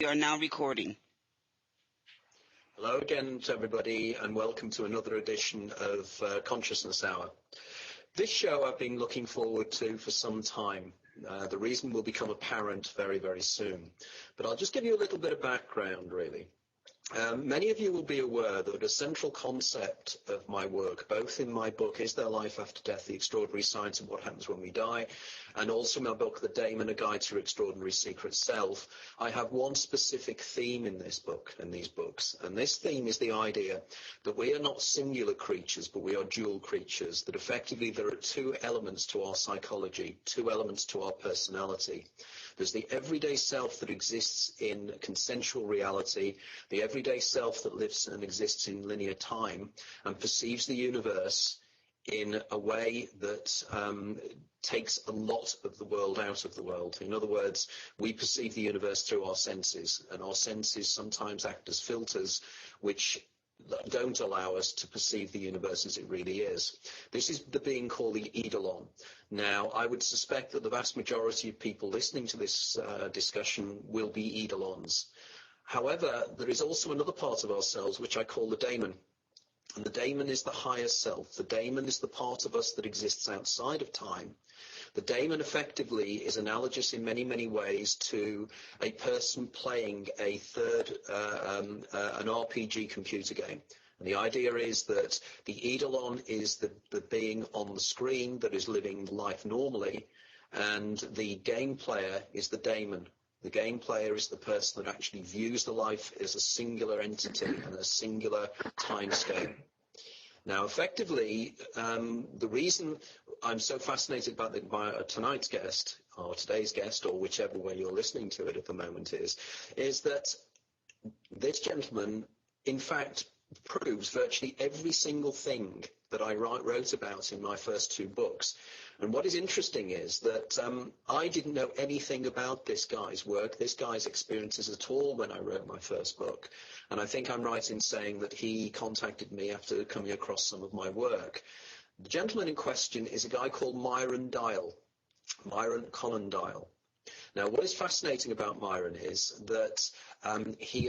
We are now recording. Hello again to everybody, and welcome to another edition of Consciousness Hour. This show I've been looking forward to for some time. The reason will become apparent very, very soon. But I'll just give you a little bit of background, really. Many of you will be aware that a central concept of my work, both in my book, Is There Life After Death? The Extraordinary Science of What Happens When We Die, and also my book, The Daemon, A Guide to Your Extraordinary Secret Self, I have one specific theme in this book, in these books. And this theme is the idea that we are not singular creatures, but we are dual creatures, that effectively there are two elements to our psychology, two elements to our personality. There's the everyday self that exists in consensual reality, the everyday self that lives and exists in linear time and perceives the universe in a way that takes a lot of the world out of the world. In other words, we perceive the universe through our senses, and our senses sometimes act as filters which don't allow us to perceive the universe as it really is. This is the being called the Eidolon. Now, I would suspect that the vast majority of people listening to this discussion will be Eidolons. However, there is also another part of ourselves which I call the Daemon. And the Daemon is the higher self. The Daemon is the part of us that exists outside of time. The Daemon effectively is analogous in many, many ways to a person playing a an RPG computer game. And the idea is that the Eidolon is the being on the screen that is living life normally, and the game player is the Daemon. The game player is the person that actually views the life as a singular entity and a singular time scale. Now, effectively, the reason I'm so fascinated by tonight's guest, or today's guest, or whichever way you're listening to it at the moment is that this gentleman, in fact, proves virtually every single thing that I wrote about in my first two books. And what is interesting is that I didn't know anything about this guy's work, this guy's experiences at all when I wrote my first book. And I think I'm right in saying that he contacted me after coming across some of my work. The gentleman in question is a guy called Myron Dyal, Myron Dyal. Now, what is fascinating about Myron is that he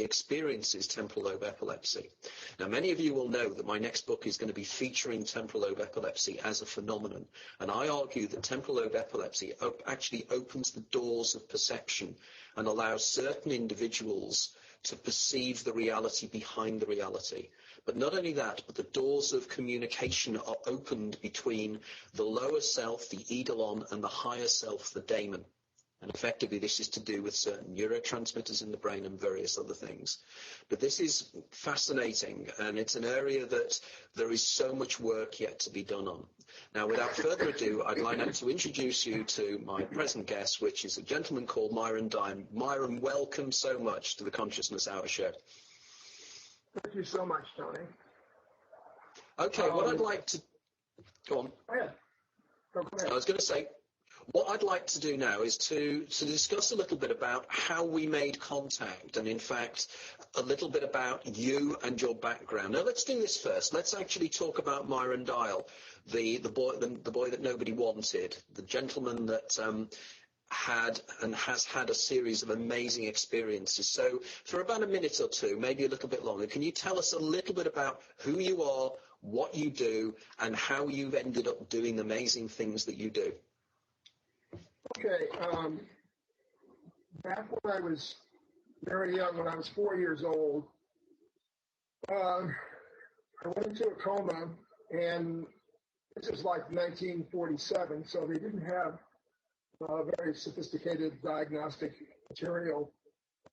experiences temporal lobe epilepsy. Now, many of you will know that my next book is going to be featuring temporal lobe epilepsy as a phenomenon. And I argue that temporal lobe epilepsy actually opens the doors of perception and allows certain individuals to perceive the reality behind the reality. But not only that, but the doors of communication are opened between the lower self, the Eidolon, and the higher self, the Daemon. And effectively, this is to do with certain neurotransmitters in the brain and various other things. But this is fascinating, and it's an area that there is so much work yet to be done on. Now, without further ado, I'd like now to introduce you to my present guest, which is a gentleman called Myron Dyal. Myron, welcome so much to the Consciousness Hour show. Thank you so much, Tony. Okay, what I'd like to... Go on. Go ahead. Go ahead. I was going to say, what I'd like to do now is to discuss a little bit about how we made contact, and in fact, a little bit about you and your background. Now, let's do this first. Let's actually talk about Myron Dyal, the boy that nobody wanted, the gentleman that had and has had a series of amazing experiences. So for about a minute or two, maybe a little bit longer, can you tell us a little bit about who you are, what you do, and how you've ended up doing the amazing things that you do? Okay. Back when I was very young, when I was 4 years old, I went into a coma, and this is like 1947, so they didn't have very sophisticated diagnostic material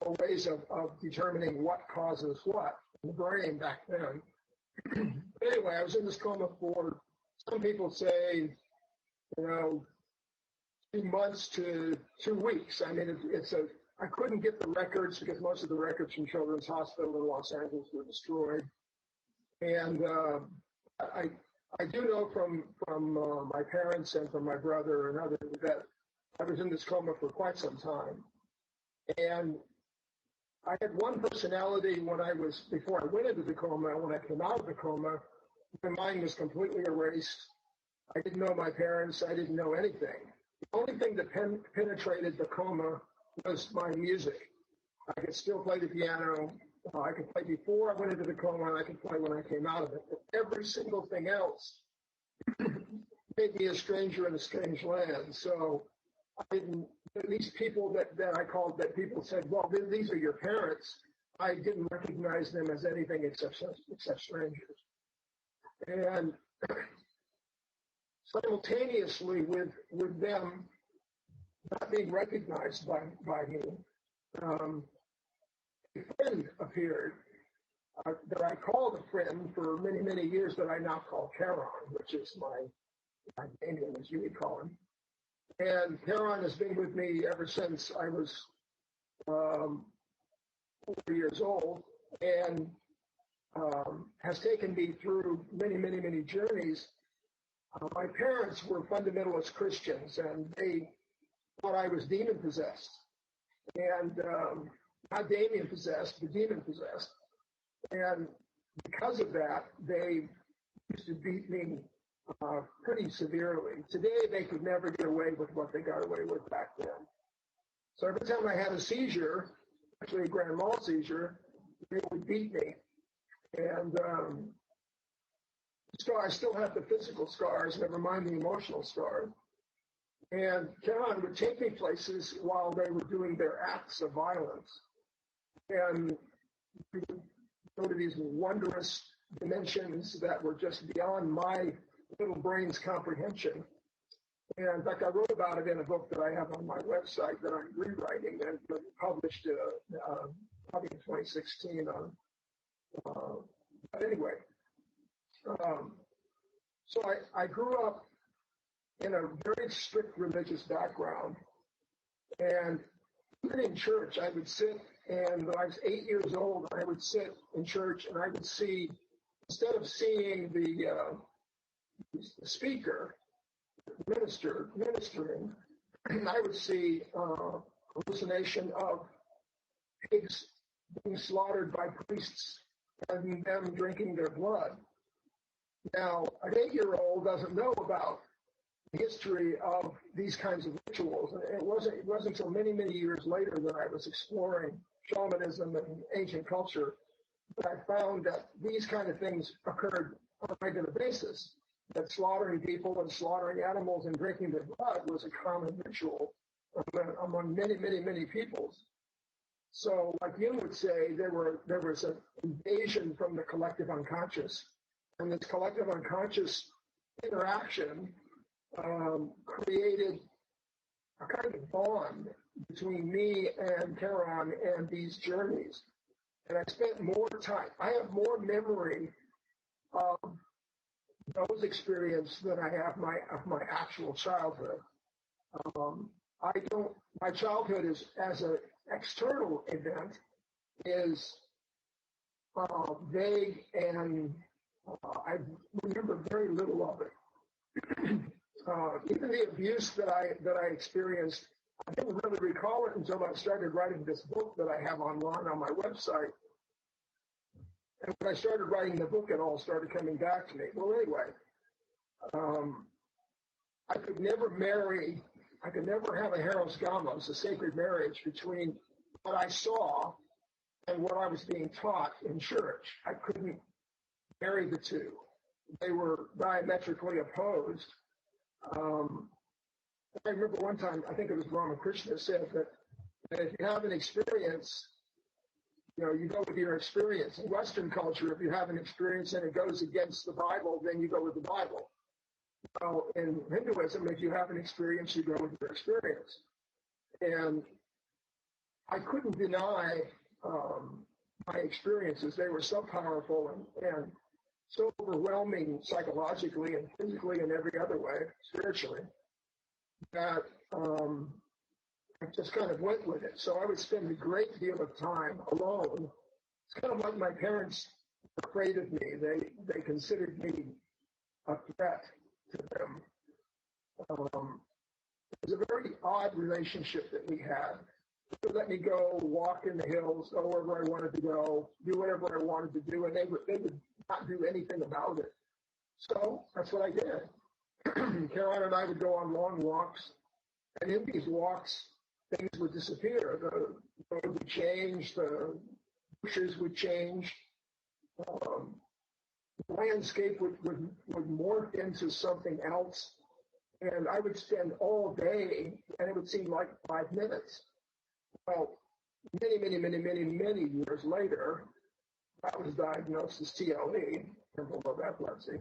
or ways of determining what causes what in the brain back then. Anyway, I was in this coma for, some people say, 2 months to 2 weeks. I mean, I couldn't get the records because most of the records from Children's Hospital in Los Angeles were destroyed. And I do know from my parents and from my brother and others that I was in this coma for quite some time. And I had one personality before I went into the coma. When I came out of the coma, my mind was completely erased. I didn't know my parents. I didn't know anything. The only thing that penetrated the coma was my music. I could still play the piano. I could play before I went into the coma, and I could play when I came out of it. But every single thing else made me a stranger in a strange land. So I didn't, these people that I called, that people said, well, these are your parents, I didn't recognize them as anything except strangers. And simultaneously with them not being recognized by me, a friend appeared that I called a friend for many, many years that I now call Charon, which is my name, as you would call him. And Charon has been with me ever since I was 4 years old, and has taken me through many, many, many journeys. My parents were fundamentalist Christians, and they thought I was demon possessed, and not Damien possessed, but demon possessed. And because of that, they used to beat me pretty severely. Today, they could never get away with what they got away with back then. So every time I had a seizure, actually a grand mal seizure, they would beat me. And so I still have the physical scars, never mind the emotional scars. And Charon would take me places while they were doing their acts of violence. And we would go to these wondrous dimensions that were just beyond my little brain's comprehension. And in fact, I wrote about it in a book that I have on my website that I'm rewriting and published probably in 2016 on. But anyway, so I grew up in a very strict religious background, and even in church, I would sit, and when I was 8 years old, I would sit in church, and I would see, instead of seeing the speaker, ministering, I would see hallucination of pigs being slaughtered by priests and them drinking their blood. Now, an 8-year-old doesn't know about the history of these kinds of rituals. And it wasn't until many, many years later that I was exploring shamanism and ancient culture that I found that these kind of things occurred on a regular basis, that slaughtering people and slaughtering animals and drinking their blood was a common ritual among many, many, many peoples. So, like Jung would say, there was an invasion from the collective unconscious, and this collective unconscious interaction created a kind of bond between me and Charon and these journeys. And I spent more time. I have more memory of those experiences than I have of my actual childhood. My childhood is, as an external event, is vague, and I remember very little of it. Even the abuse that I experienced, I didn't really recall it until I started writing this book that I have online on my website. And when I started writing the book, it all started coming back to me. Well, anyway, I could never marry. I could never have a Heros Gamos, a sacred marriage between what I saw and what I was being taught in church. I couldn't marry the two. They were diametrically opposed. I remember one time, I think it was Ramakrishna said that if you have an experience, you go with your experience. In Western culture, if you have an experience and it goes against the Bible, then you go with the Bible. Well, in Hinduism, if you have an experience, you go with your experience. And I couldn't deny my experiences. They were so powerful and so overwhelming psychologically and physically and every other way, spiritually, that I just kind of went with it. So I would spend a great deal of time alone. It's kind of like my parents were afraid of me. They considered me a threat to them. It was a very odd relationship that we had. They would let me go walk in the hills, go wherever I wanted to go, do whatever I wanted to do, and they would not do anything about it. So that's what I did. Charon and I would go on long walks And in these walks, things would disappear. The road would change, the bushes would change, the landscape would morph into something else. And I would spend all day, and it would seem like 5 minutes. Well, many years later, I was diagnosed as TLE, temporal lobe epilepsy.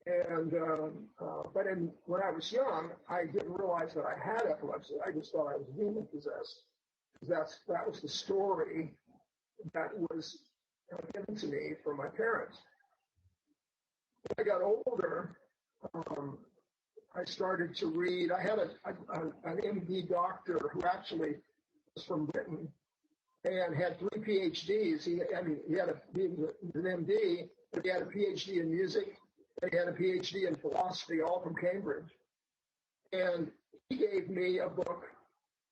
And when I was young, I didn't realize that I had epilepsy. I just thought I was demon possessed. That was the story that was given to me from my parents. When I got older, I started to read. I had an MD doctor who actually was from Britain and had 3 PhDs. He was an MD, but he had a PhD in music, and he had a PhD in philosophy, all from Cambridge. And he gave me a book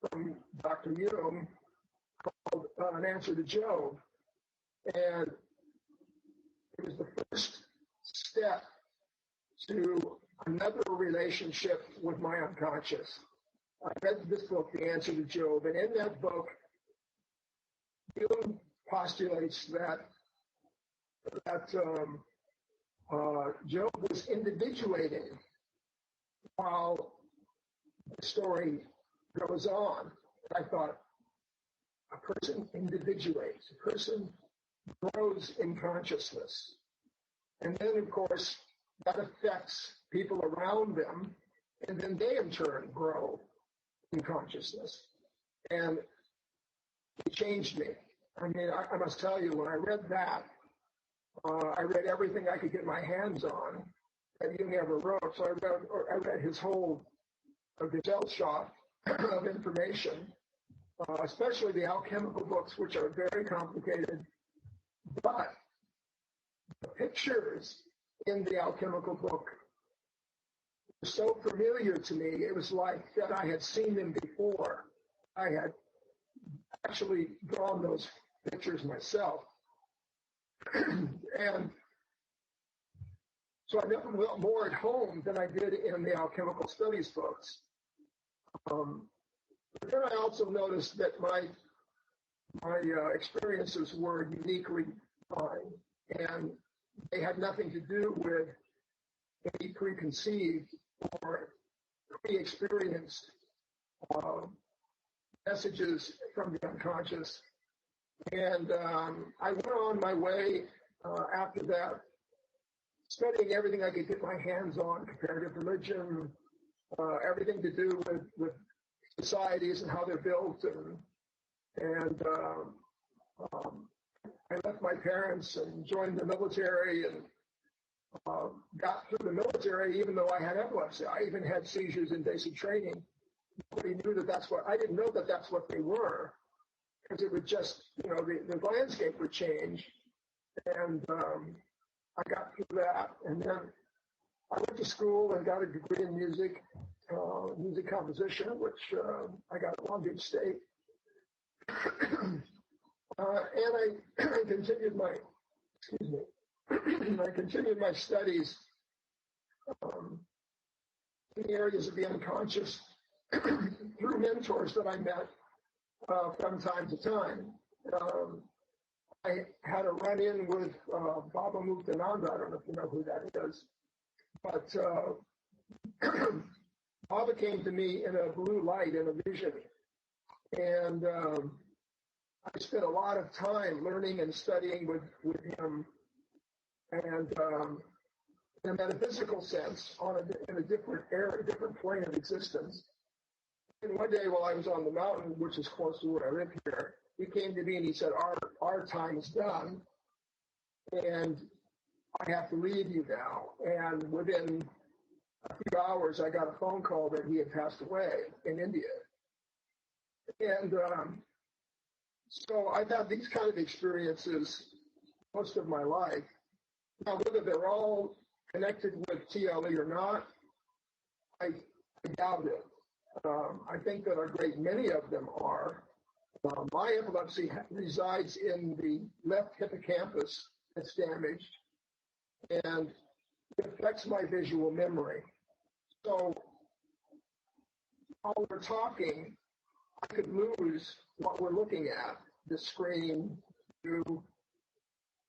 from Dr. Hume called An Answer to Job. And it was the first step to another relationship with my unconscious. I read this book, The Answer to Job, and in that book, Hume postulates that Job was individuating while the story goes on. And I thought, a person individuates, a person grows in consciousness. And then, of course, that affects people around them, and then they in turn grow in consciousness. And it changed me. I mean, I must tell you, when I read that, I read everything I could get my hands on that Jung ever wrote. So I read his whole Gesellschaft of information, especially the alchemical books, which are very complicated. But the pictures in the alchemical book were so familiar to me. It was like that I had seen them before. I had actually drawn those pictures myself. And so I never felt more at home than I did in the alchemical studies books. But then I also noticed that my experiences were uniquely mine, and they had nothing to do with any preconceived or pre-experienced messages from the unconscious. And I went on my way after that, studying everything I could get my hands on, comparative religion, everything to do with societies and how they're built. And I left my parents and joined the military and got through the military even though I had epilepsy. I even had seizures in basic training. Nobody knew I didn't know that that's what they were, because it would just, the landscape would change. And I got through that. And then I went to school and got a degree in music composition, which I got at Long Beach State. And I continued my studies in the areas of the unconscious through mentors that I met from time to time. I had a run-in with Baba Muktananda. I don't know if you know who that is, but Baba came to me in a blue light, in a vision, and I spent a lot of time learning and studying with him, and in a metaphysical sense, in a different area, different plane of existence. And one day while I was on the mountain, which is close to where I live here, he came to me and he said, our time is done, and I have to leave you now. And within a few hours, I got a phone call that he had passed away in India. And so I've had these kind of experiences most of my life. Now, whether they're all connected with TLE or not, I doubt it. I think that a great many of them are. My epilepsy resides in the left hippocampus that's damaged, and it affects my visual memory. So while we're talking, I could lose what we're looking at, the screen, you.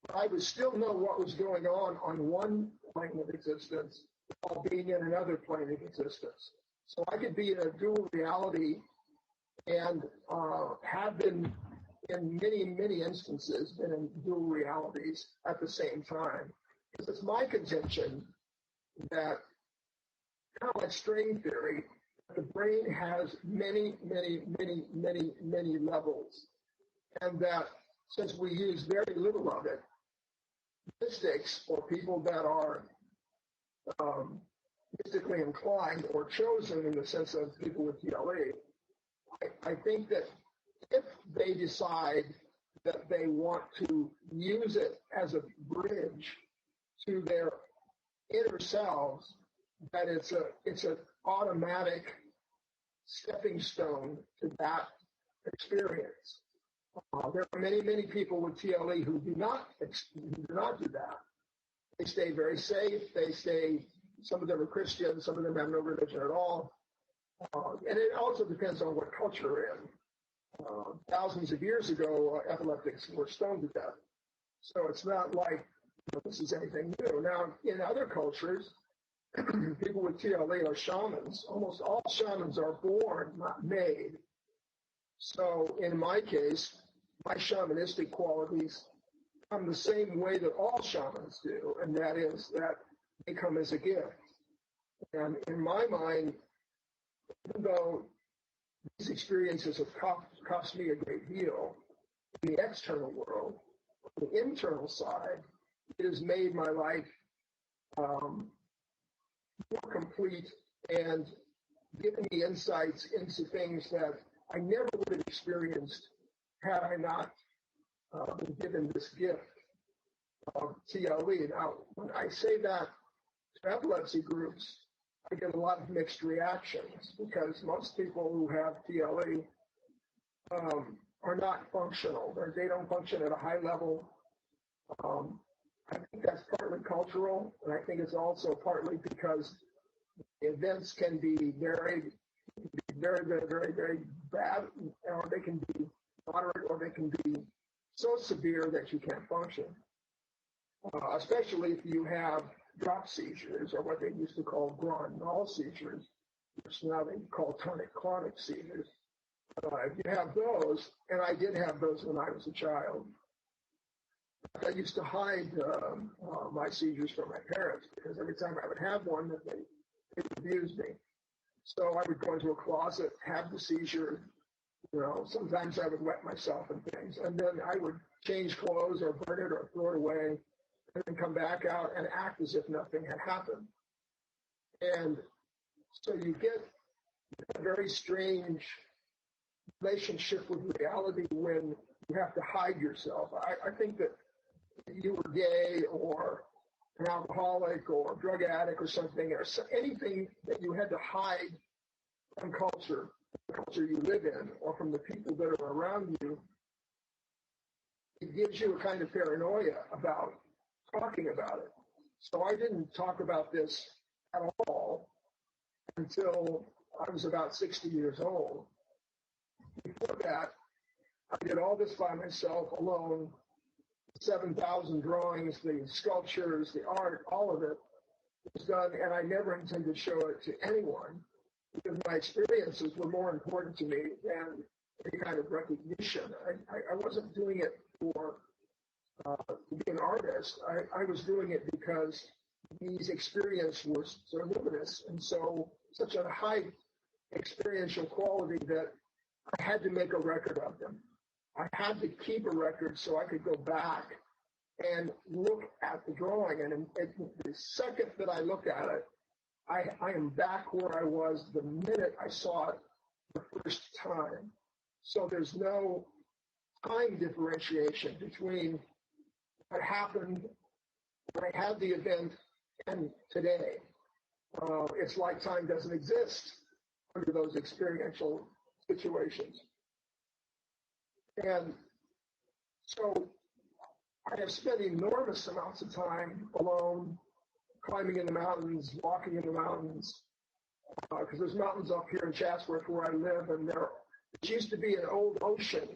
But I would still know what was going on one plane of existence while being in another plane of existence. So I could be in a dual reality and have been in many, many instances been in dual realities at the same time. Because it's my contention that, kind of like string theory, the brain has many, many, many, many, many levels. And that since we use very little of it, mystics or people that are mystically inclined or chosen in the sense of people with TLE, I think that if they decide that they want to use it as a bridge to their inner selves, that it's an automatic stepping stone to that experience. There are many, many people with TLE who do not do that. They stay very safe. Some of them are Christians, some of them have no religion at all. And it also depends on what culture you're in. Thousands of years ago, epileptics were stoned to death. So it's not like this is anything new. Now, in other cultures, people with TLE are shamans. Almost all shamans are born, not made. So in my case, my shamanistic qualities come the same way that all shamans do, and that is that they come as a gift. And in my mind, even though these experiences have cost me a great deal in the external world, on the internal side, it has made my life more complete and given me insights into things that I never would have experienced had I not been given this gift of TLE. Now, when I say that to epilepsy groups, I get a lot of mixed reactions because most people who have TLE are not functional. They don't function at a high level. I think that's partly cultural, and I think it's also partly because the events can be very, very, very, very, very bad, or they can be moderate, or they can be so severe that you can't function. Especially if you have drop seizures, or what they used to call grand mal seizures, which now they call tonic-clonic seizures. If you have those, and I did have those when I was a child, I used to hide my seizures from my parents because every time I would have one, they would abuse me. So I would go into a closet, have the seizure. Sometimes I would wet myself and things, and then I would change clothes or burn it or throw it away, and then come back out and act as if nothing had happened. And so you get a very strange relationship with reality when you have to hide yourself. I think that if you were gay or an alcoholic or a drug addict or something, or anything that you had to hide from culture, the culture you live in, or from the people that are around you, it gives you a kind of paranoia about talking about it. So I didn't talk about this at all until I was about 60 years old. Before that, I did all this by myself, alone. 7,000 drawings, the sculptures, the art, all of it was done, and I never intended to show it to anyone because my experiences were more important to me than any kind of recognition. I wasn't doing it to be an artist. I was doing it because these experiences were so luminous and so such a high experiential quality that I had to make a record of them. I had to keep a record so I could go back and look at the drawing. And the second that I look at it, I am back where I was the minute I saw it the first time. So there's no time differentiation between what happened when I had the event and today. It's like time doesn't exist under those experiential situations. And so I have spent enormous amounts of time alone, climbing in the mountains, walking in the mountains, because there's mountains up here in Chatsworth where I live, and there used to be an old ocean,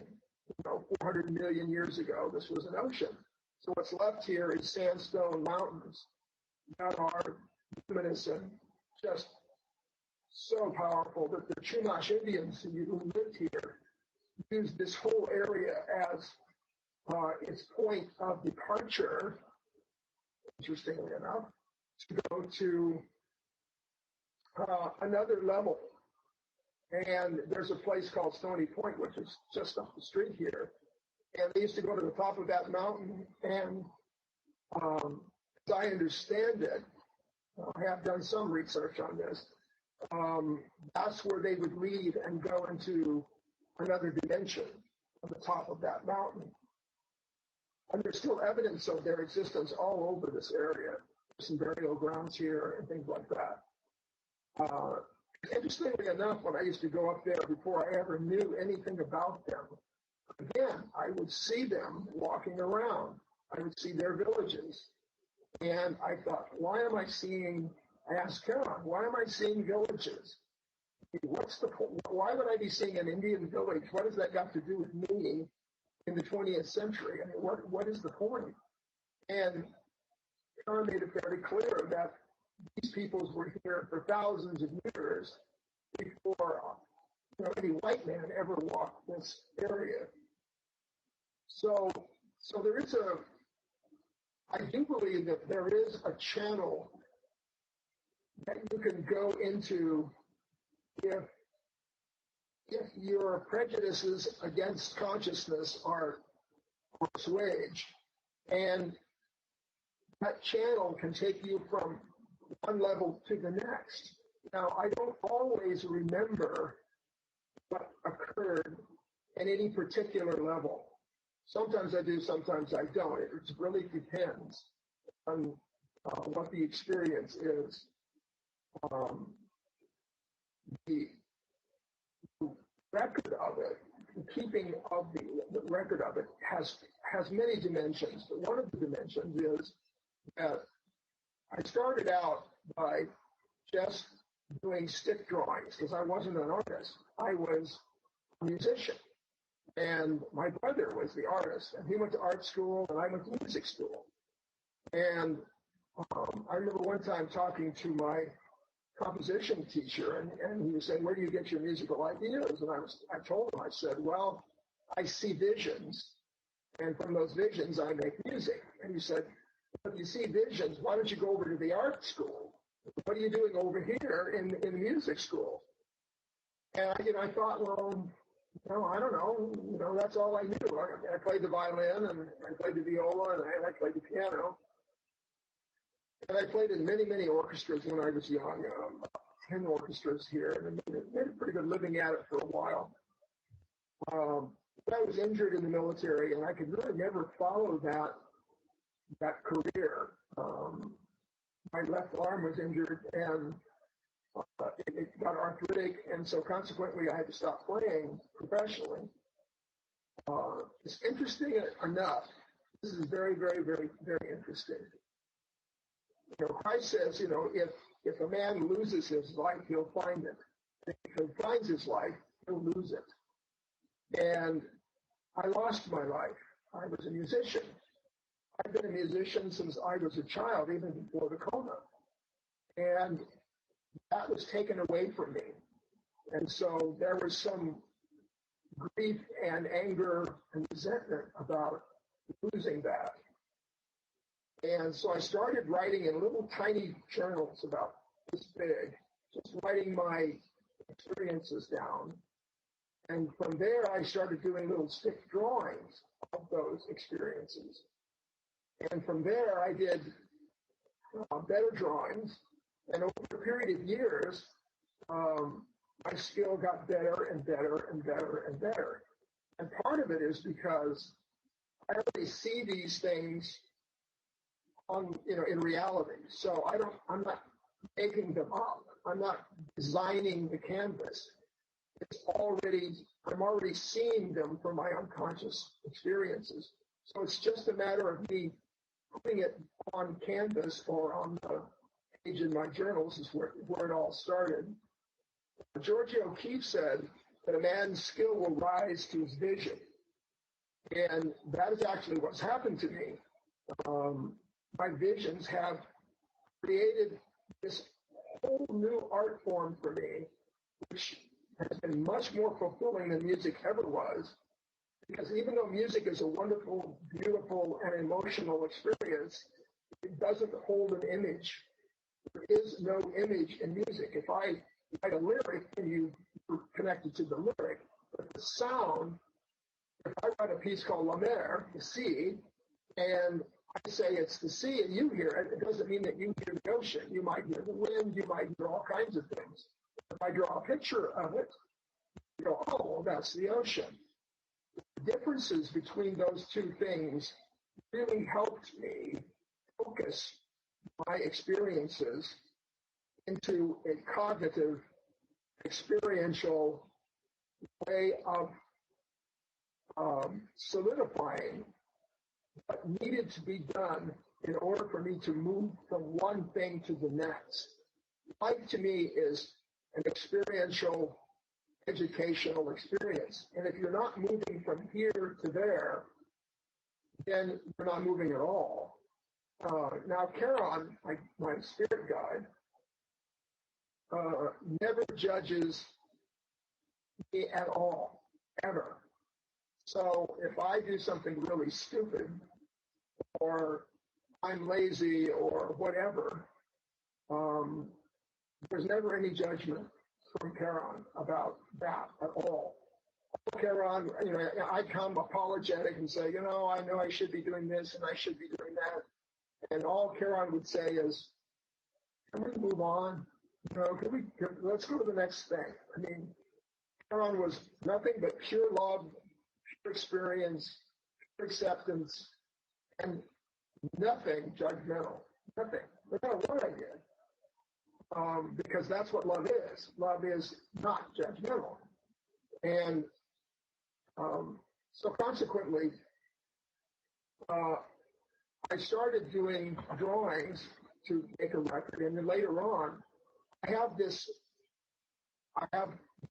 400 million years ago. This was an ocean. So what's left here is sandstone mountains that are luminous and just so powerful that the Chumash Indians who lived here used this whole area as its point of departure, interestingly enough, to go to another level. And there's a place called Stony Point, which is just up the street here. And they used to go to the top of that mountain, and as I understand it, I have done some research on this, that's where they would leave and go into another dimension on the top of that mountain. And there's still evidence of their existence all over this area. There's some burial grounds here and things like that. Interestingly enough, when I used to go up there before I ever knew anything about them, again, I would see them walking around. I would see their villages. And I thought, why am I seeing, I asked Charon, why am I seeing villages? What's the point? Why would I be seeing an Indian village? What has that got to do with me in the 20th century? I mean, what is the point? And Charon made it very clear that these peoples were here for thousands of years before any white man ever walked this area. So there is I do believe that there is a channel that you can go into if your prejudices against consciousness are assuaged, and that channel can take you from one level to the next. Now, I don't always remember what occurred at any particular level. Sometimes I do, sometimes I don't. It really depends on what the experience is. The record of it, the keeping of the record of it has many dimensions. But one of the dimensions is that I started out by just doing stick drawings because I wasn't an artist. I was a musician. And my brother was the artist, and he went to art school, and I went to music school. And I remember one time talking to my composition teacher, and he was saying, "Where do you get your musical ideas?" And I told him, I said, "Well, I see visions, and from those visions, I make music." And he said, "If you see visions, why don't you go over to the art school? What are you doing over here in the music school?" And I thought, well, I don't know. That's all I knew. I played the violin, and I played the viola, and I played the piano. And I played in many, many orchestras when I was young, 10 orchestras here, and made a pretty good living at it for a while. But I was injured in the military, and I could really never follow that career. My left arm was injured, and it got arthritic, and so consequently I had to stop playing professionally. It's interesting enough. This is very, very, very, very interesting. Christ says, if a man loses his life, he'll find it. If he finds his life, he'll lose it. And I lost my life. I was a musician. I've been a musician since I was a child, even before the coma. And that was taken away from me. And so there was some grief and anger and resentment about losing that. And so I started writing in little tiny journals about this big, just writing my experiences down. And from there, I started doing little stick drawings of those experiences. And from there, I did better drawings. And over a period of years, my skill got better and better and better and better. And part of it is because I already see these things in reality. So I'm not making them up. I'm not designing the canvas. I'm already seeing them from my unconscious experiences. So it's just a matter of me putting it on canvas or on the page in my journals is where it all started. Georgia O'Keeffe said that a man's skill will rise to his vision. And that is actually what's happened to me. My visions have created this whole new art form for me, which has been much more fulfilling than music ever was. Because even though music is a wonderful, beautiful, and emotional experience, it doesn't hold an image. There is no image in music. If I write a lyric and you connect it to the lyric, but the sound, if I write a piece called La Mer, the sea, and I say it's the sea and you hear it, it doesn't mean that you hear the ocean. You might hear the wind, you might hear all kinds of things. If I draw a picture of it, you go, oh, well, that's the ocean. The differences between those two things really helped me focus my experiences into a cognitive, experiential way of solidifying what needed to be done in order for me to move from one thing to the next. Life to me is an experiential, educational experience. And if you're not moving from here to there, then you're not moving at all. Now, Charon, my spirit guide, never judges me at all, ever. So if I do something really stupid, or I'm lazy, or whatever, there's never any judgment from Charon about that at all. Charon, I come apologetic and say, I know I should be doing this and I should be doing that. And all Charon would say is, can we move on? Let's go to the next thing. I mean, Charon was nothing but pure love, pure experience, pure acceptance, and nothing judgmental. Nothing. No matter what I did. Because that's what love is. Love is not judgmental. And so consequently, I started doing drawings to make a record. And then later on, I have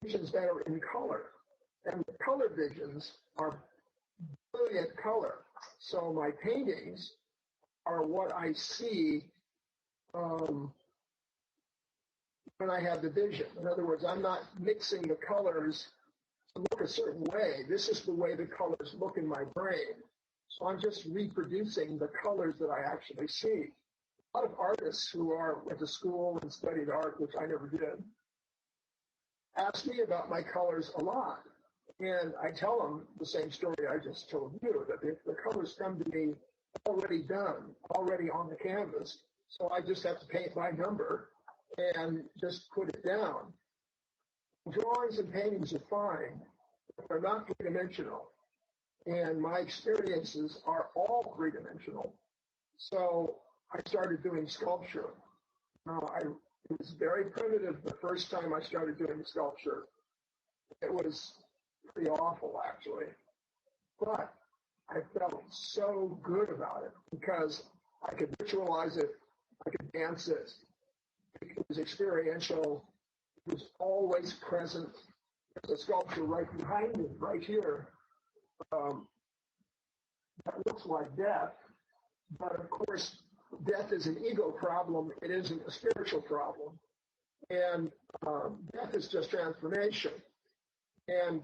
visions that are in color. And the color visions are brilliant color. So my paintings are what I see when I have the vision. In other words, I'm not mixing the colors to look a certain way. This is the way the colors look in my brain. So I'm just reproducing the colors that I actually see. A lot of artists who went to school and studied art, which I never did, ask me about my colors a lot. And I tell them the same story I just told you, that the colors come to me already done, already on the canvas. So I just have to paint by number and just put it down. Drawings and paintings are fine, but they're not three-dimensional. And my experiences are all three-dimensional. So I started doing sculpture. It was very primitive the first time I started doing sculpture. It was pretty awful, actually. But I felt so good about it because I could visualize it, I could dance it. It was experiential. It was always present. There's a sculpture right behind me, right here, that looks like death. But of course, death is an ego problem. It isn't a spiritual problem. And death is just transformation. And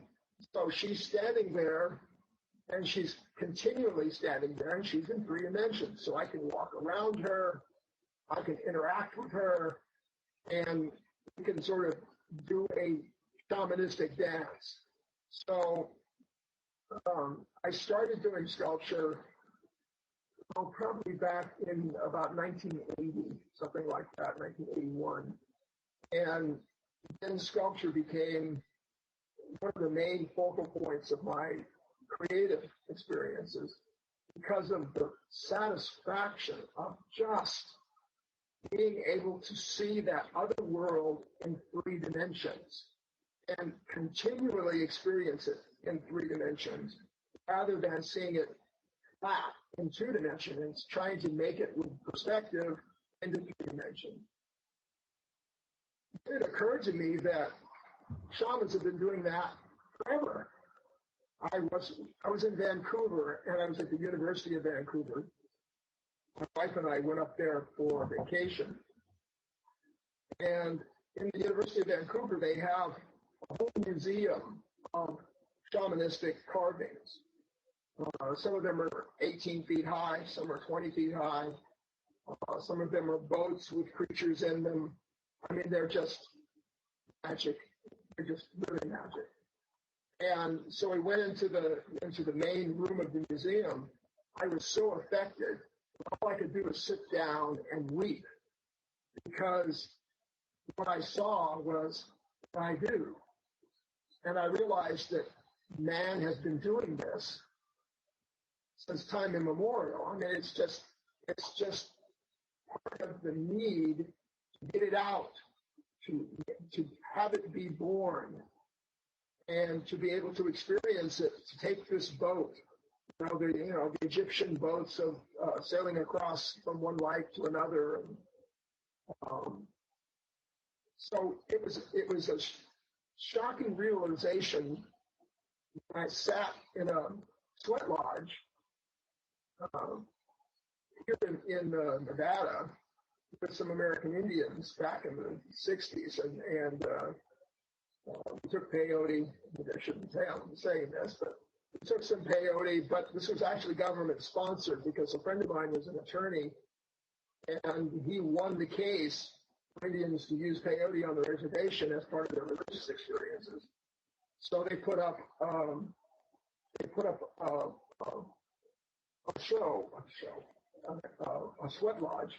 so she's standing there, and she's continually standing there, and she's in three dimensions. So I can walk around her, I can interact with her, and we can sort of do a shamanistic dance. So I started doing sculpture probably back in about 1980, something like that, 1981. And then sculpture became one of the main focal points of my creative experiences because of the satisfaction of just being able to see that other world in three dimensions and continually experience it in three dimensions rather than seeing it flat in two dimensions, trying to make it with perspective into three dimensions. It occurred to me that shamans have been doing that forever. I was in Vancouver, and I was at the University of Vancouver. My wife and I went up there for vacation. And in the University of Vancouver, they have a whole museum of shamanistic carvings. Some of them are 18 feet high, some are 20 feet high. Some of them are boats with creatures in them. I mean, they're just magic. They're just really magic. And so we went into the main room of the museum. I was so affected. All I could do was sit down and weep because what I saw was what I do. And I realized that man has been doing this since time immemorial. I mean, it's just part of the need to get it out, to have it be born, and to be able to experience it, to take this boat, the Egyptian boats of sailing across from one life to another. So it was a shocking realization when I sat in a sweat lodge here in Nevada with some American Indians back in the 60s, and we took peyote. I shouldn't say I'm saying this, but we took some peyote, but this was actually government sponsored because a friend of mine was an attorney, and he won the case for Indians to use peyote on the reservation as part of their religious experiences. So they put up a sweat lodge.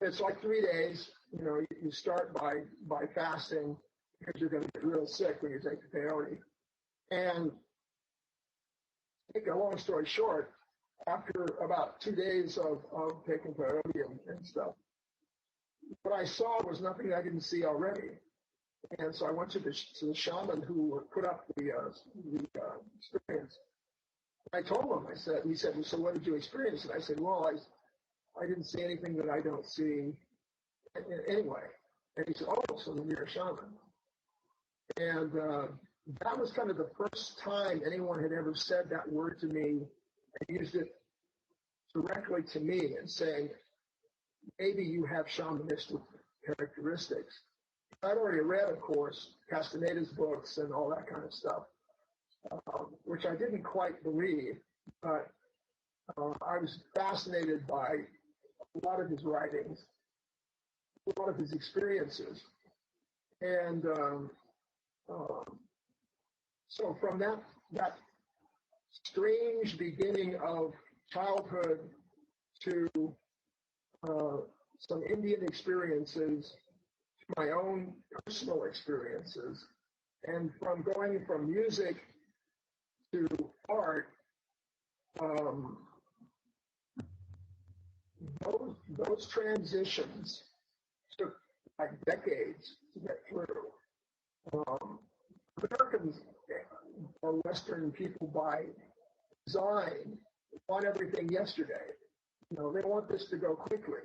It's like 3 days. You start by fasting because you're going to get real sick when you take the peyote. And to make a long story short, after about 2 days of taking peyote and stuff, what I saw was nothing I didn't see already. And so I went to the shaman who put up the experience. I told him, he said, well, so what did you experience? And I said, well, I didn't see anything that I don't see anyway. And he said, oh, so then you're a shaman. And that was kind of the first time anyone had ever said that word to me and used it directly to me and saying, maybe you have shamanistic characteristics. I'd already read, of course, Castaneda's books and all that kind of stuff, which I didn't quite believe, but I was fascinated by a lot of his writings, a lot of his experiences. And so from that strange beginning of childhood to some Indian experiences, to my own personal experiences, and from going from music to art, those transitions took like decades to get through. Americans or Western people by design want everything yesterday. They want this to go quickly.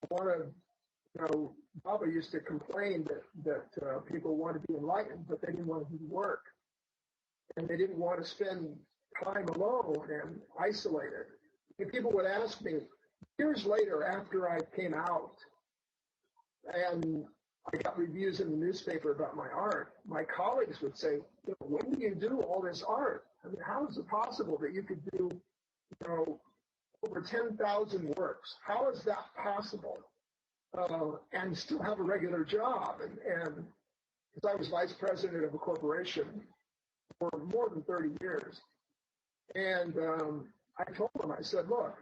They want to, Baba used to complain that people want to be enlightened, but they didn't want to do the work. And they didn't want to spend time alone and isolated. And people would ask me, years later after I came out and I got reviews in the newspaper about my art, my colleagues would say, when do you do all this art? I mean, how is it possible that you could do, over 10,000 works? How is that possible? And still have a regular job? And because I was vice president of a corporation for more than 30 years. And I told them, I said, look,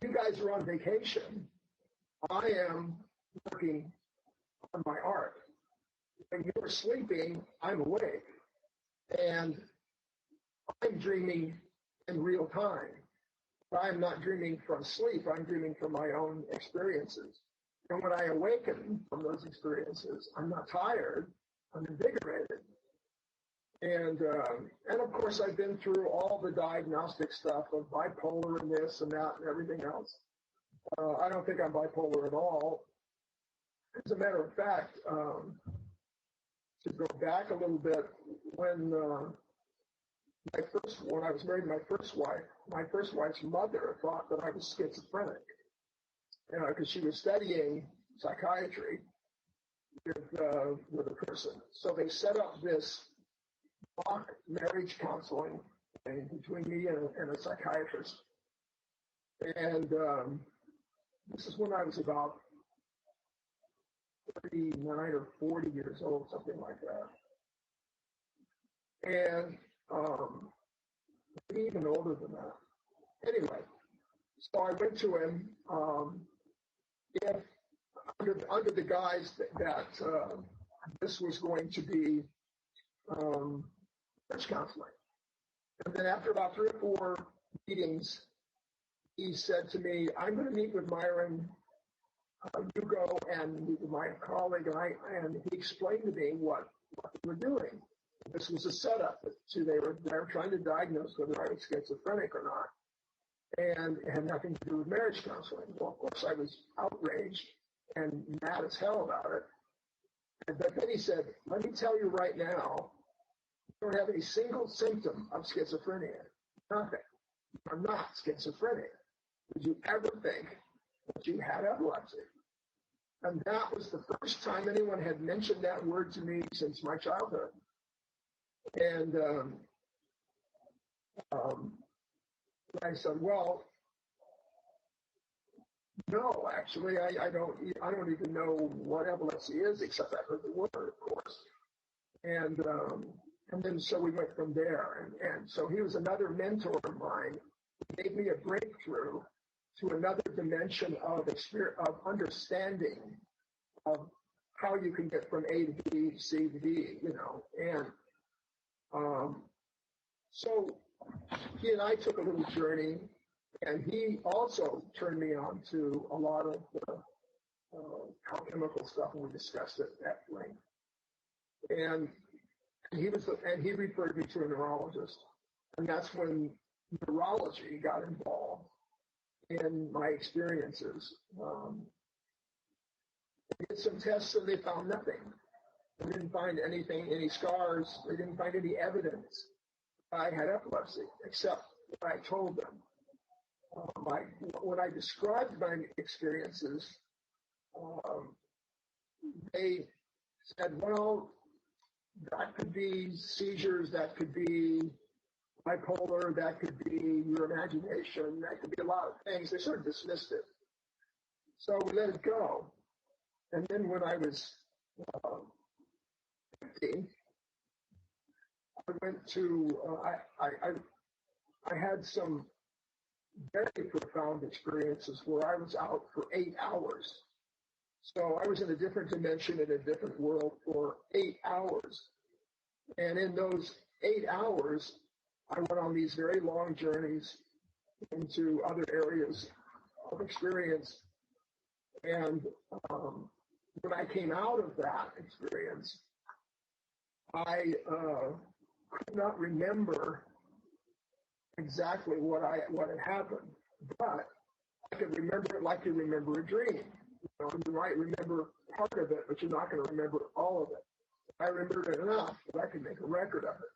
you guys are on vacation. I am working on my art. When you're sleeping, I'm awake. And I'm dreaming in real time. But I'm not dreaming from sleep. I'm dreaming from my own experiences. And when I awaken from those experiences, I'm not tired. I'm invigorated. And of course, I've been through all the diagnostic stuff of bipolar and this and that and everything else. I don't think I'm bipolar at all. As a matter of fact, to go back a little bit, when I was married to my first wife's mother thought that I was schizophrenic, because she was studying psychiatry with a person. So they set up this mock marriage counseling thing between me and a psychiatrist. And this is when I was about 39 or 40 years old, something like that. And maybe even older than that. Anyway, so I went to him under the guise that this was going to be marriage counseling. And then after about 3 or 4 meetings, he said to me, "I'm going to meet with Myron. You go and meet with my colleague." And he explained to me what they were doing. This was a setup. So they were trying to diagnose whether I was schizophrenic or not. And it had nothing to do with marriage counseling. Well, of course, I was outraged and mad as hell about it. But then he said, "Let me tell you right now, you don't have a single symptom of schizophrenia. Nothing. You're not schizophrenic. Did you ever think that you had epilepsy?" And that was the first time anyone had mentioned that word to me since my childhood. And I said, "Well, no, actually, I don't even know what epilepsy is, except I heard the word, of course." And then so we went from there. And so he was another mentor of mine. He gave me a breakthrough to another dimension of understanding of how you can get from A to B, C to D, And so he and I took a little journey, and he also turned me on to a lot of the alchemical stuff, and we discussed it at length. And he referred me to a neurologist, and that's when neurology got involved in my experiences. They did some tests and they found nothing. They didn't find anything, any scars. They didn't find any evidence I had epilepsy, except what I told them. When I described my experiences, they said, "Well, that could be seizures, that could be bipolar, that could be your imagination, that could be a lot of things." They sort of dismissed it. So we let it go. And then when I was 15, I went to, I had some very profound experiences where I was out for 8 hours. So I was in a different dimension, in a different world for 8 hours. And in those 8 hours, I went on these very long journeys into other areas of experience. And when I came out of that experience, I could not remember exactly what had happened, but I could remember it like you remember a dream. You might remember part of it, but you're not going to remember all of it. I remembered it enough that I could make a record of it.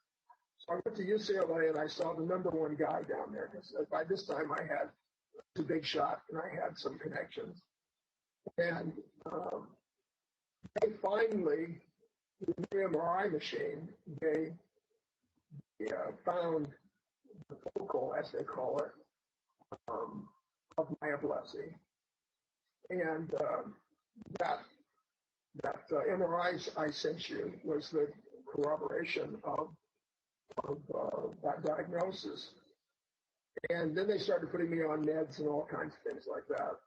So I went to UCLA and I saw the #1 guy down there, because by this time I had a big shot and I had some connections. And they finally, with the MRI machine, they found the focal, as they call it, of my epilepsy. And that MRI I sent you was the corroboration of that diagnosis. And then they started putting me on meds and all kinds of things like that.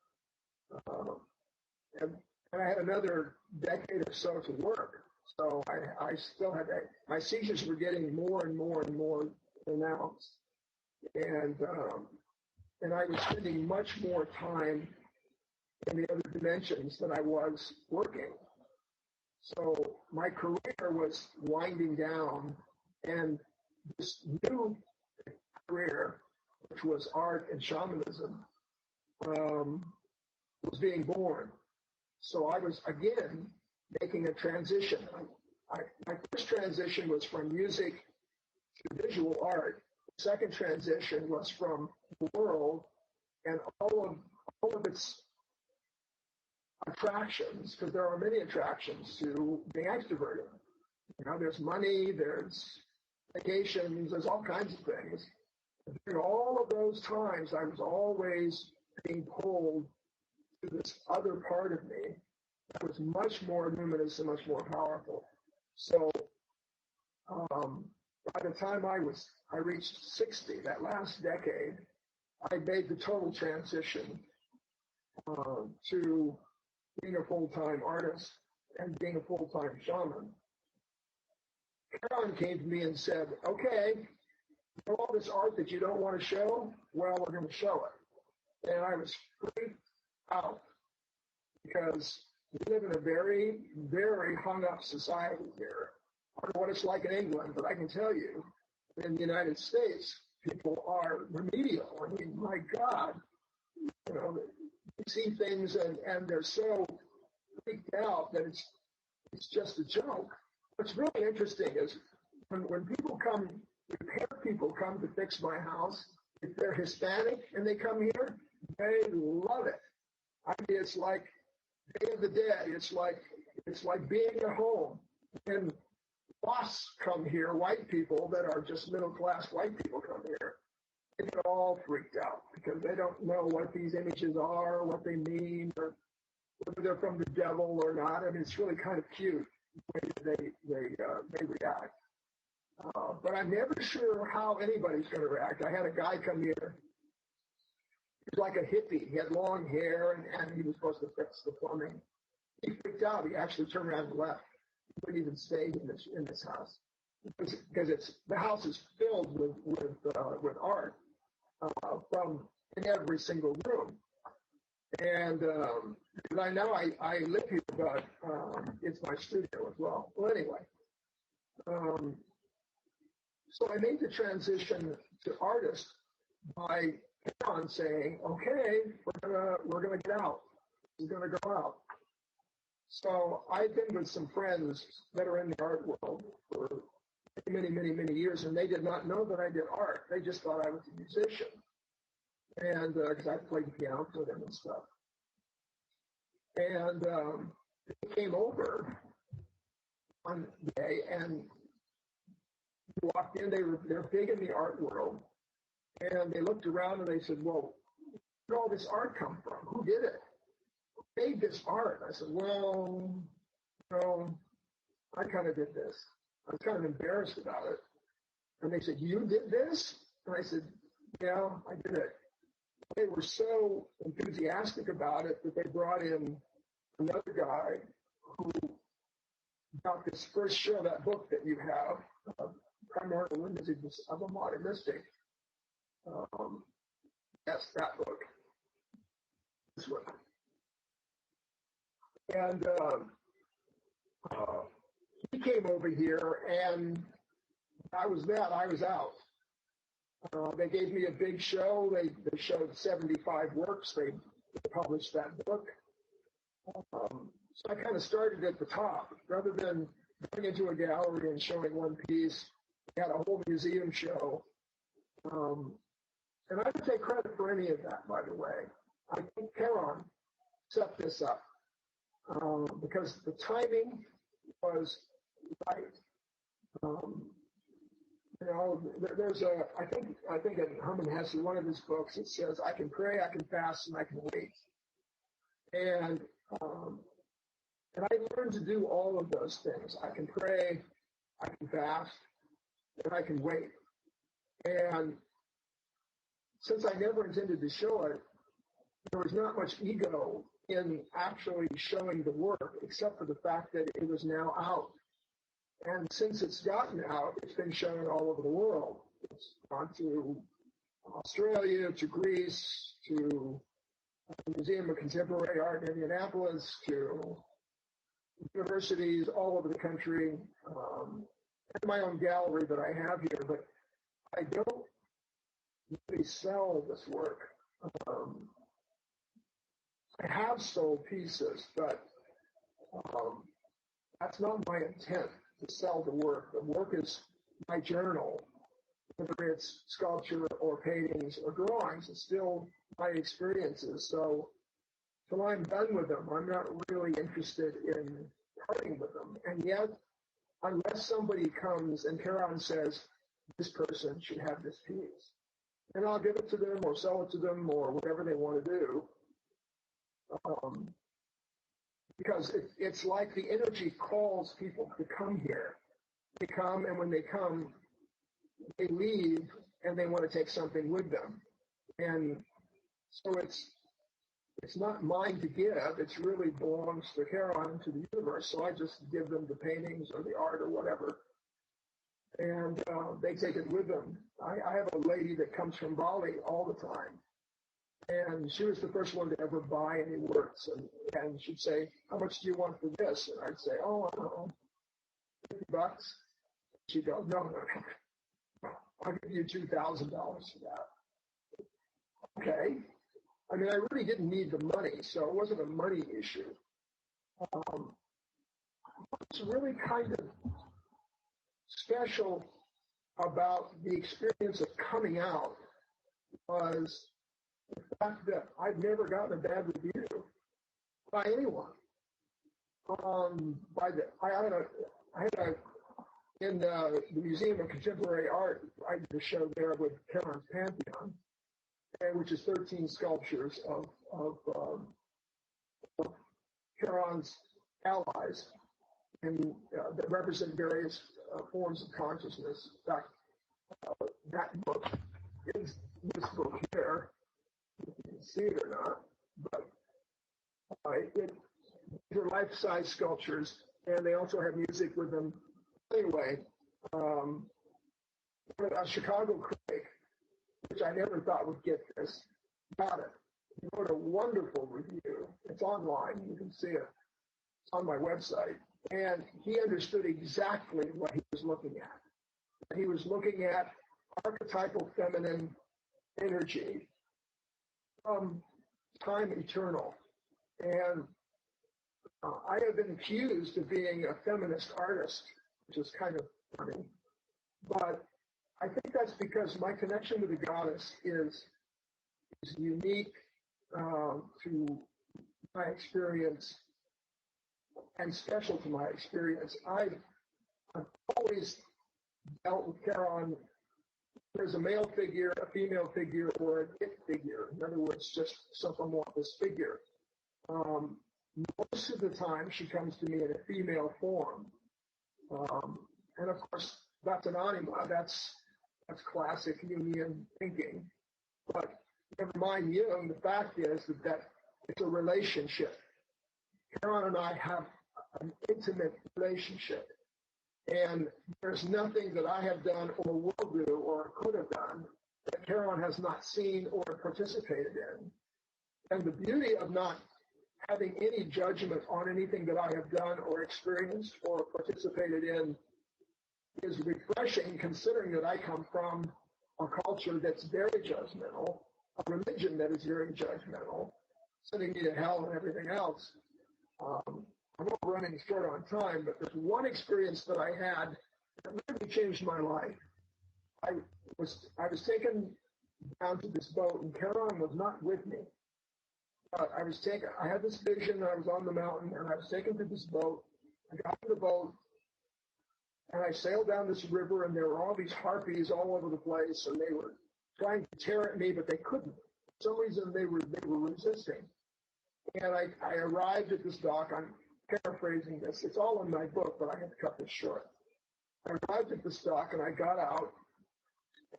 And I had another decade or so to work. So I still had my seizures were getting more and more and more pronounced. And I was spending much more time in the other dimensions than I was working. So my career was winding down, and this new career, which was art and shamanism, was being born. So I was, again, making a transition. my first transition was from music to visual art. The second transition was from the world and all of its attractions, because there are many attractions to being extroverted. You know, there's money, there's vacations, there's all kinds of things. During all of those times, I was always being pulled to this other part of me that was much more luminous and much more powerful. So by the time I reached 60, that last decade, I made the total transition to being a full-time artist and being a full-time shaman. Charon came to me and said, okay, all this art that you don't want to show, well, we're going to show it. And I was freaked out because we live in a very, very hung-up society here. I don't know what it's like in England, but I can tell you, in the United States, people are remedial. I mean, my God, you know, you see things and they're so freaked out that it's just a joke. What's really interesting is when people come, repair people come to fix my house, if they're Hispanic and they come here, they love it. I mean, it's like Day of the Dead. It's like being at home. And boss come here, white people that are just middle-class white people come here. They get all freaked out because they don't know what these images are, what they mean, or whether they're from the devil or not. I mean, it's really kind of cute the way they react. But I'm never sure how anybody's going to react. I had a guy come here. He was like a hippie. He had long hair, and he was supposed to fix the plumbing. He freaked out. He actually turned around and left. He wouldn't even stay in this house because the house is filled with art from in every single room. And I know I live here, but it's my studio as well. Well, anyway, so I made the transition to artist by Charon saying, "Okay, we're gonna get out. We're gonna go out." So I've been with some friends that are in the art world for many, many, many years, and they did not know that I did art. They just thought I was a musician, and because I played the piano for them and stuff. And they came over one day and walked in. They're big in the art world, and they looked around and they said, "Well, where did all this art come from? Who did it? Who made this art?" I said, "Well, I kind of did this. I was kind of embarrassed about it." And they said, "You did this?" And I said, "Yeah, I did it." They were so enthusiastic about it that they brought in another guy who got this first show, that book that you have, Primordial Images of a Modern Mystic. Yes, that book. This one. And he came over here, and I was out. They gave me a big show. They showed 75 works. They published that book. So I kind of started at the top. Rather than going into a gallery and showing one piece, we had a whole museum show. And I don't take credit for any of that, by the way. I think Charon set this up because the timing was right. There's I think in Herman Hesse, one of his books, it says, "I can pray, I can fast, and I can wait." And I learned to do all of those things. I can pray, I can fast, and I can wait. And since I never intended to show it, there was not much ego in actually showing the work, except for the fact that it was now out. And since it's gotten out, it's been shown all over the world. It's gone to Australia, to Greece, to the Museum of Contemporary Art in Indianapolis, to universities all over the country, and my own gallery that I have here. But I don't really sell this work. I have sold pieces, but that's not my intent to sell the work. The work is my journal, whether it's sculpture or paintings or drawings. It's still my experiences. So till I'm done with them, I'm not really interested in parting with them. And yet, unless somebody comes and Charon says, this person should have this piece, and I'll give it to them or sell it to them or whatever they want to do. Because it's like the energy calls people to come here. They come, and when they come, they leave, and they want to take something with them. And so it's not mine to give. It really belongs to Charon and to the universe. So I just give them the paintings or the art or whatever, and they take it with them. I have a lady that comes from Bali all the time. And she was the first one to ever buy any works. And she'd say, how much do you want for this? And I'd say, oh, I don't know, $50. She'd go, no, I'll give you $2,000 for that. Okay. I mean, I really didn't need the money, so it wasn't a money issue. What's really kind of special about the experience of coming out was the fact that I've never gotten a bad review by anyone. In the Museum of Contemporary Art, I did a show there with Charon's Pantheon, which is 13 sculptures of Charon's allies, and that represent various forms of consciousness. In fact, that book is this book here. If you can see it or not, but they're life-size sculptures, and they also have music with them. Anyway, a Chicago critic, which I never thought would get this, got it. He wrote a wonderful review. It's online. You can see it. It's on my website. And he understood exactly what he was looking at. He was looking at archetypal feminine energy from time eternal. And I have been accused of being a feminist artist, which is kind of funny. But I think that's because my connection with the goddess is unique to my experience and special to my experience. I've always dealt with Charon. There's a male figure, a female figure, or an it figure. In other words, just somethomorphous figure. Most of the time, she comes to me in a female form. And of course, that's an anima. That's classic Jungian thinking. But never mind Jung, the fact is that it's a relationship. Charon and I have an intimate relationship. And there's nothing that I have done or will do or could have done that Charon has not seen or participated in. And the beauty of not having any judgment on anything that I have done or experienced or participated in is refreshing, considering that I come from a culture that's very judgmental, a religion that is very judgmental, sending me to hell and everything else. I'm not running short on time, but there's one experience that I had that really changed my life. I was taken down to this boat, and Charon was not with me. But I had this vision, I was on the mountain, and I was taken to this boat. I got in the boat, and I sailed down this river, and there were all these harpies all over the place, and they were trying to tear at me, but they couldn't. For some reason, they were resisting. And I arrived at this dock. I'm paraphrasing this. It's all in my book, but I had to cut this short. I arrived at this dock, and I got out,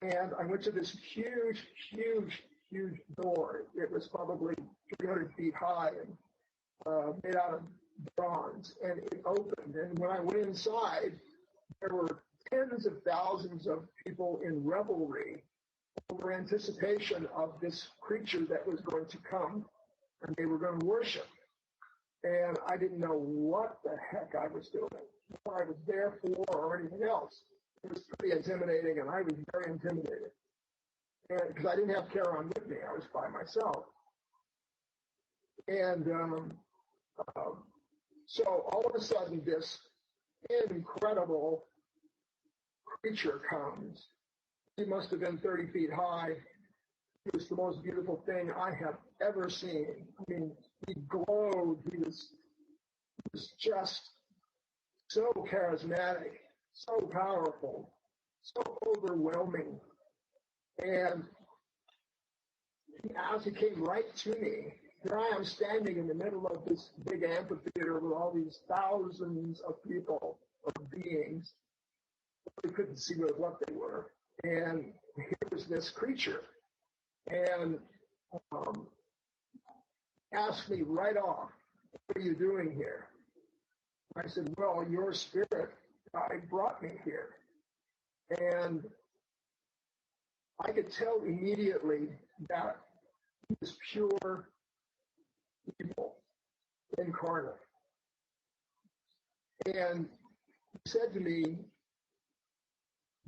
and I went to this huge, huge, huge door. It was probably 300 feet high and made out of bronze, and it opened. And when I went inside, there were tens of thousands of people in revelry over anticipation of this creature that was going to come, and they were going to worship. And I didn't know what the heck I was doing, what I was there for, or anything else. It was pretty intimidating, and I was very intimidated. And because I didn't have Charon with me, I was by myself. And so all of a sudden, this incredible creature comes. He must have been 30 feet high. He was the most beautiful thing I have ever seen. I mean, he glowed. He was just so charismatic, so powerful, so overwhelming. And as he came right to me, here I am standing in the middle of this big amphitheater with all these thousands of people, of beings. We couldn't see what they were. And here was this creature. And asked me right off, what are you doing here? I said, well, your spirit guide brought me here. And I could tell immediately that he was pure evil incarnate. And he said to me,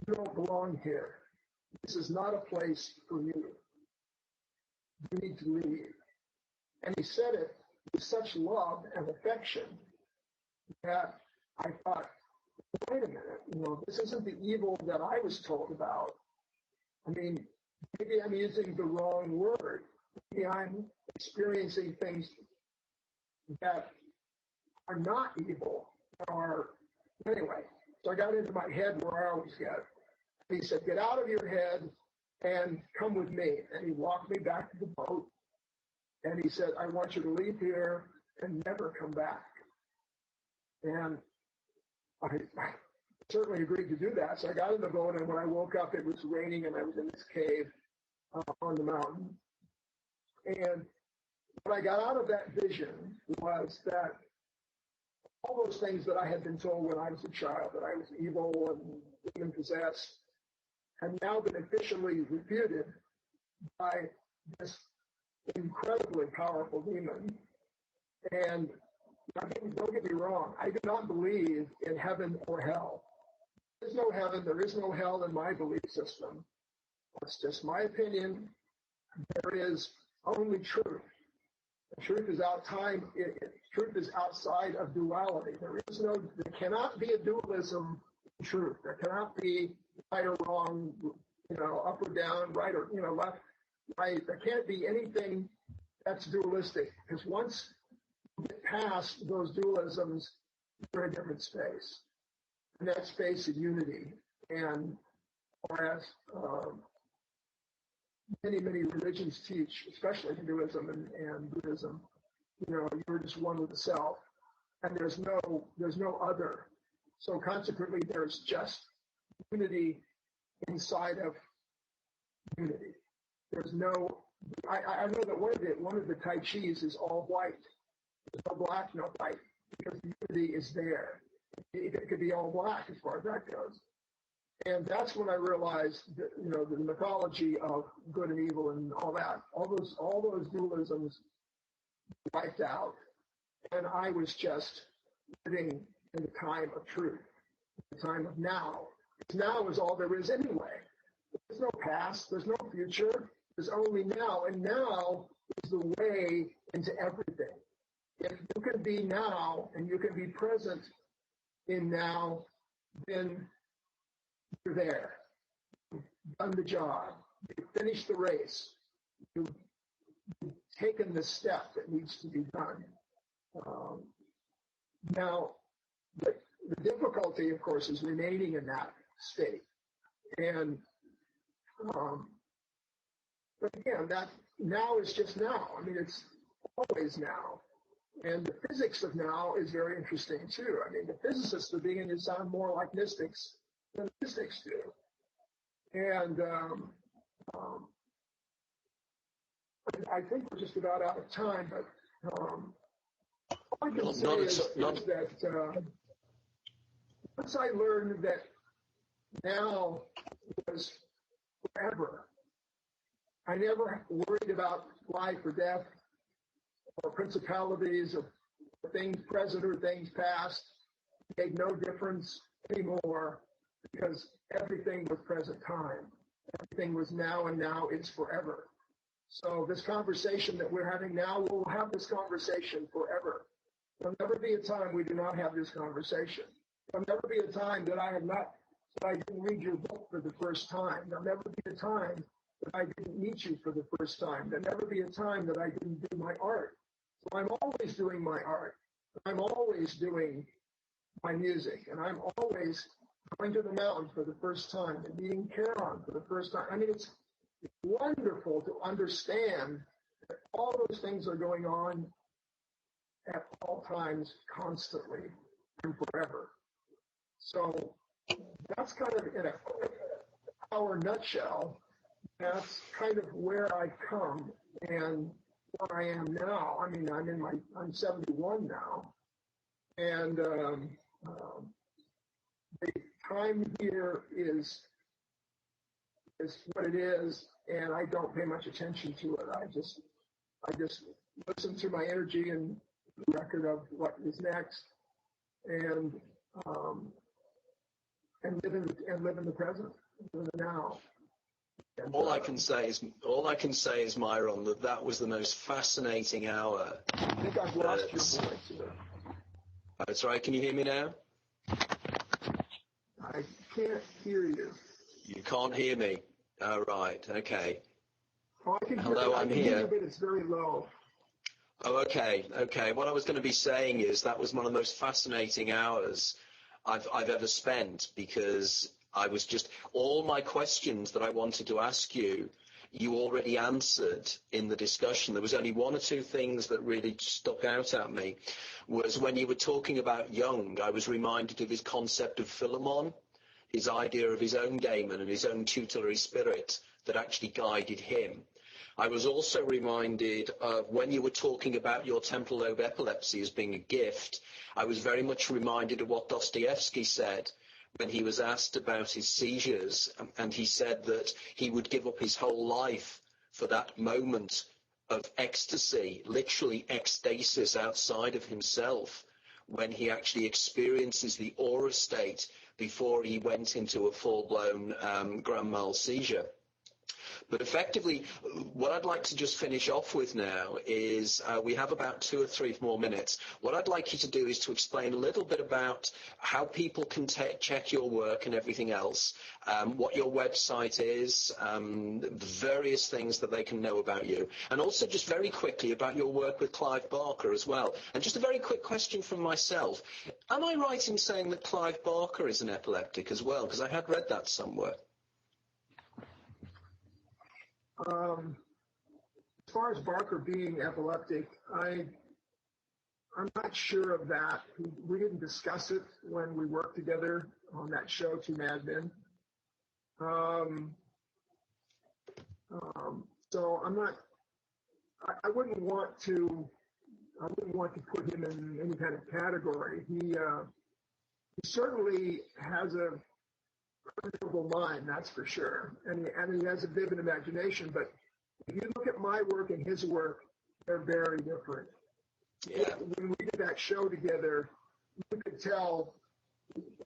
you don't belong here. This is not a place for you. You need to leave. And he said it with such love and affection that I thought, wait a minute, this isn't the evil that I was told about. I mean, maybe I'm using the wrong word. Maybe I'm experiencing things that are not evil. Anyway, so I got into my head where I always get. He said, get out of your head and come with me. And he walked me back to the boat. And he said, I want you to leave here and never come back. And I certainly agreed to do that. So I got in the boat, and when I woke up, it was raining, and I was in this cave on the mountain. And what I got out of that vision was that all those things that I had been told when I was a child, that I was evil and demon-possessed, had now been officially refuted by this incredibly powerful demon. And don't get me wrong, I do not believe in heaven or hell. There is no heaven, there is no hell in my belief system. That's just my opinion. There is only truth. The truth is truth is outside of duality. There cannot be a dualism in truth. There cannot be right or wrong, up or down, right or left, right. There can't be anything that's dualistic, because once you get past those dualisms, you're in a different space. And that space is unity. And whereas many religions teach, especially Hinduism and Buddhism, you're just one with the self, and there's no other. So consequently, there's just unity inside of unity. There's no. I know that one of the Tai Chis is all white. There's no black, no white, because the unity is there. It could be all black as far as that goes. And that's when I realized that, the mythology of good and evil and all that, all those dualisms wiped out. And I was just living in the time of truth, the time of now. Because now is all there is anyway. There's no past, there's no future, there's only now. And now is the way into everything. If you can be now and you can be present in now, then you're there. You've done the job. You've finished the race. You've taken the step that needs to be done. Now, the difficulty, of course, is remaining in that state. And but again, that now is just now. I mean, it's always now. And the physics of now is very interesting too. I mean, the physicists are beginning to sound more like mystics than mystics do. And I think we're just about out of time, but all I can say is that once I learned that now was forever, I never worried about life or death or principalities or things present or things past. It made no difference anymore, because everything was present time. Everything was now, and now is forever. So this conversation that we're having now, we'll have this conversation forever. There'll never be a time we do not have this conversation. There'll never be a time that I didn't read your book for the first time. There'll never be a time that I didn't meet you for the first time. There'll never be a time that I didn't do my art. So I'm always doing my art. I'm always doing my music, and I'm always going to the mountain for the first time and meeting Charon for the first time. I mean, it's wonderful to understand that all those things are going on at all times, constantly, and forever. So that's kind of, in our nutshell, that's kind of where I come and where I am now. I mean, I'm 71 now, and the time here is what it is, and I don't pay much attention to it. I just listen to my energy and record of what is next, and live in the present, live in the now. And, all I can say is, Myron, that was the most fascinating hour. I think I've lost your voice. That's right. Can you hear me now? I can't hear you. You can't hear me. Oh, right. Okay. Oh, I can Hello, hear you. I'm I can here. hear you, but it's very low. Oh, okay. What I was going to be saying is that was one of the most fascinating hours I've ever spent, because I was just, all my questions that I wanted to ask you, you already answered in the discussion. There was only one or two things that really stuck out at me. Was when you were talking about Jung, I was reminded of his concept of Philemon, his idea of his own daemon and his own tutelary spirit that actually guided him. I was also reminded of when you were talking about your temporal lobe epilepsy as being a gift, I was very much reminded of what Dostoevsky said when he was asked about his seizures, and he said that he would give up his whole life for that moment of ecstasy, literally ecstasis outside of himself, when he actually experiences the aura state before he went into a full-blown grand mal seizure. But effectively, what I'd like to just finish off with now is we have about 2 or 3 more minutes. What I'd like you to do is to explain a little bit about how people can check your work and everything else, what your website is, various things that they can know about you, and also just very quickly about your work with Clive Barker as well. And just a very quick question from myself. Am I right in saying that Clive Barker is an epileptic as well? Because I had read that somewhere. As far as Barker being epileptic, I'm not sure of that. We didn't discuss it when we worked together on that show, Two Madmen. So I'm not. I wouldn't want to put him in any kind of category. He certainly has a critical mind, that's for sure, and he has a vivid imagination. But if you look at my work and his work, they're very different. Yeah. When we did that show together, you could tell,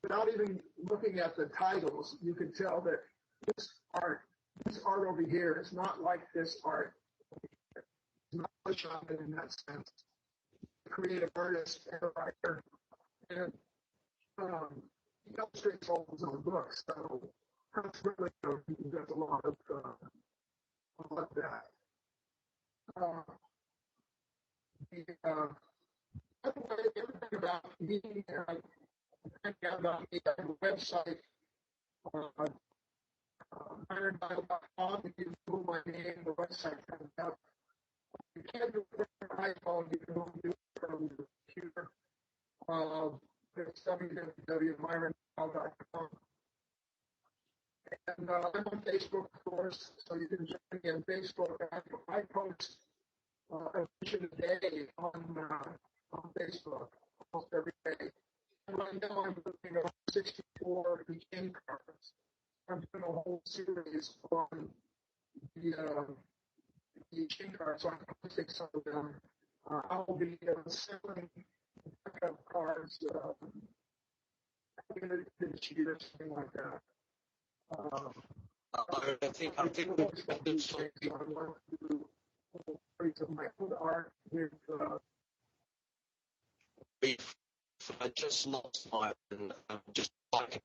without even looking at the titles, you could tell that this art over here is not like this art. It's not push on it in that sense. Creative artist and a writer, and he illustrates all his own books, so that's really he does a lot of that. By the way, everything about me, about me, I have a website, MyronDyal.com. If you Google my name, the website comes up. You can't do it from your iPhone, you can only do it from your computer. It's www.myrondyal.com. And I'm on Facebook, of course, so you can join me on Facebook. I post a vision a day on Facebook almost every day. And right now I'm looking at 64 Peake cards. I'm doing a whole series on the Peake cards, so I'm posting some of them. I'll be selling backup cards this year, something like that. I think I want to do of my own art with I just lost Myron. Just like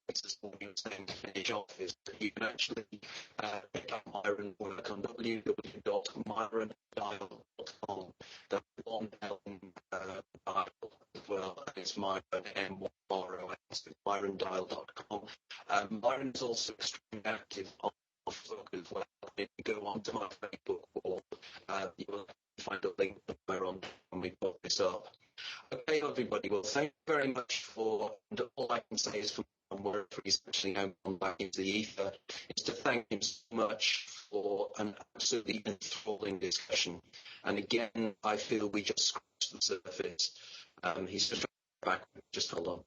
this morning saying to finish off is that you can actually pick up Myron work on www.myrondyal.com. The one Bible as well as Myron M1ROS with myrondyal.com. Myron is also extremely active on Facebook as well. If you go onto my Facebook wall, you will find a link somewhere on when we put this up. Okay, everybody. Well, thank you very much for. And all I can say is, from wherever he's actually now gone back into the ether, is to thank him so much for an absolutely enthralling discussion. And again, I feel we just scratched the surface. He's just back. Just hold on.